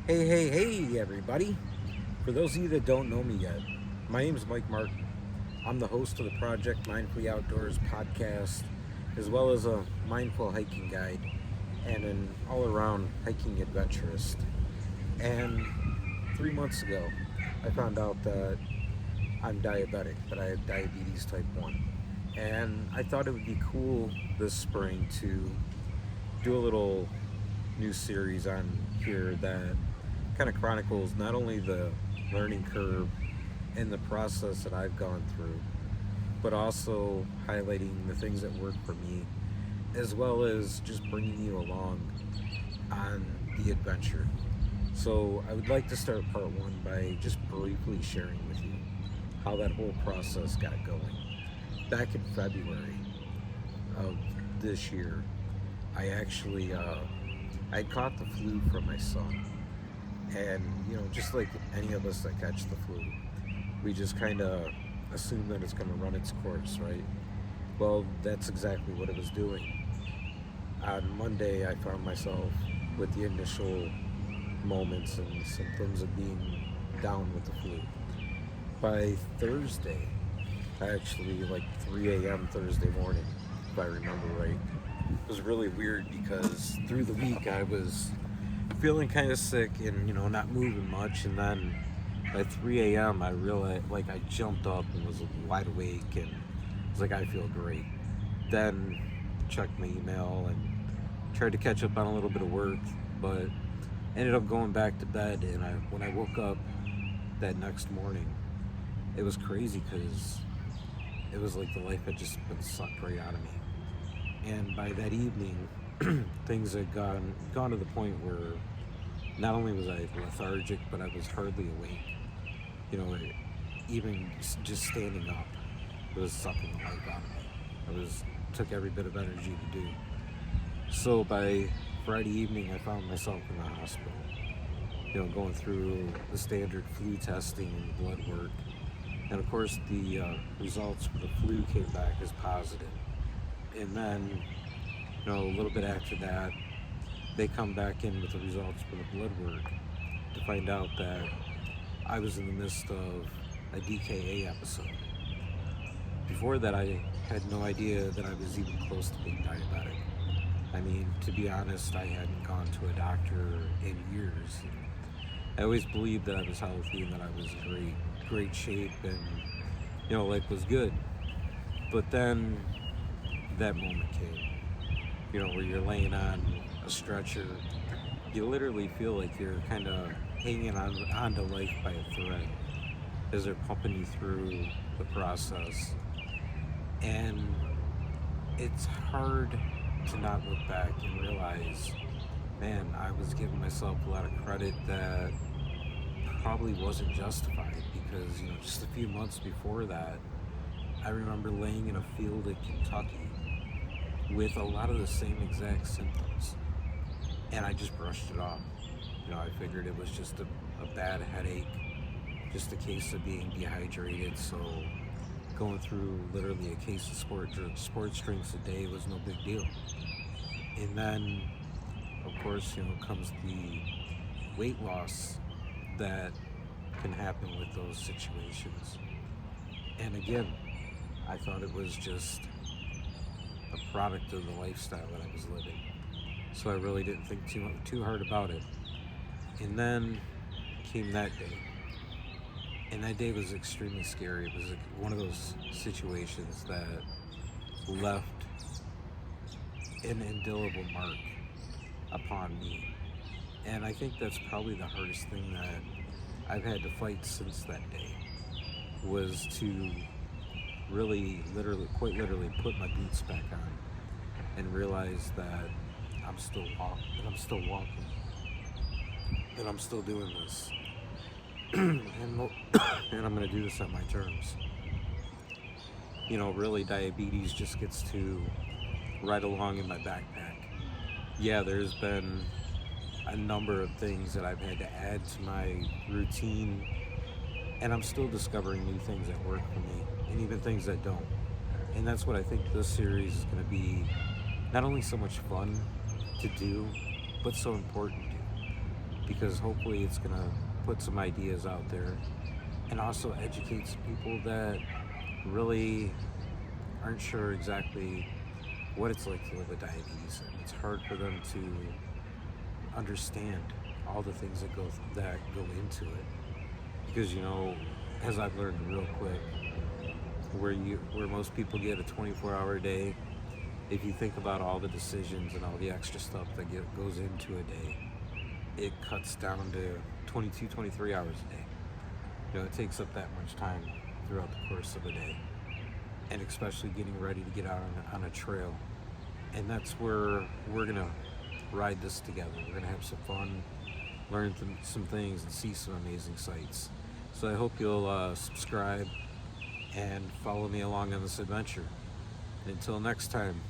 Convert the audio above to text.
Hey, everybody. For those of you that don't know me yet, my name is Mike Martin. I'm the host of the Project Mindfully Outdoors podcast, as well as a mindful hiking guide and an all around hiking adventurist. And 3 months ago, I found out that I'm diabetic, that I have diabetes type 1. And I thought it would be cool this spring to do a little new series on here that kind of chronicles not only the learning curve and the process that I've gone through, but also highlighting the things that work for me, as well as just bringing you along on the adventure. So I would like to start part one by just briefly sharing with you how that whole process got going. Back in February of this year, I actually I caught the flu from my son, and just like any of us that catch the flu, we just kind of assume that it's going to run its course, right? Well, that's exactly what it was doing. On Monday, I found myself with the initial moments and symptoms of being down with the flu. By Thursday, actually like 3 a.m. Thursday morning, if I remember right, it was really weird because through the week I was feeling kind of sick and not moving much, and then by 3 a.m. I realized, like, I jumped up and was wide awake and was like, I feel great. Then checked my email and tried to catch up on a little bit of work, but ended up going back to bed. And when I woke up that next morning, it was crazy because it was like the life had just been sucked right out of me. And by that evening, things had gone to the point where not only was I lethargic, but I was hardly awake. Even just standing up was sucking the life out of me. Took every bit of energy to do. So by Friday evening, I found myself in the hospital. Going through the standard flu testing and blood work, and of course the results for the flu came back as positive. And then, a little bit after that, they come back in with the results for the blood work to find out that I was in the midst of a DKA episode. Before that, I had no idea that I was even close to being diabetic. I mean, to be honest, I hadn't gone to a doctor in years. I always believed that I was healthy and that I was in great shape, and life was good. But then that moment came, where you're laying on a stretcher. You literally feel like you're kind of hanging onto life by a thread as they're pumping you through the process. And it's hard to not look back and realize, man, I was giving myself a lot of credit that probably wasn't justified, because just a few months before that, I remember laying in a field in Kentucky with a lot of the same exact symptoms, and I just brushed it off. I figured it was just a bad headache, just a case of being dehydrated, so going through literally a case of sports drinks a day was no big deal. And then, of course, comes the weight loss that can happen with those situations. And again, I thought it was just a product of the lifestyle that I was living. So I really didn't think too hard about it. And then came that day. And that day was extremely scary. It was one of those situations that left an indelible mark upon me. And I think that's probably the hardest thing that I've had to fight since that day, was to really, quite literally put my boots back on and realize that I'm still walking, that I'm still doing this. and I'm going to do this on my terms. Really, diabetes just gets to ride along in my backpack. Yeah, there's been a number of things that I've had to add to my routine, and I'm still discovering new things that work for me, and even things that don't. And that's what I think this series is going to be, not only so much fun to do, but so important to do. because hopefully it's going to put some ideas out there and also educate some people that really aren't sure exactly what it's like to live with diabetes. And it's hard for them to understand all the things that go into it, because as I've learned real quick, where most people get a 24-hour day, if you think about all the decisions and all the extra stuff that goes into a day, it cuts down to 22, 23 hours a day. It takes up that much time throughout the course of a day, and especially getting ready to get out on a trail. And that's where we're gonna ride this together. We're gonna have some fun, learn some things, and see some amazing sights. So I hope you'll subscribe and follow me along on this adventure. And until next time.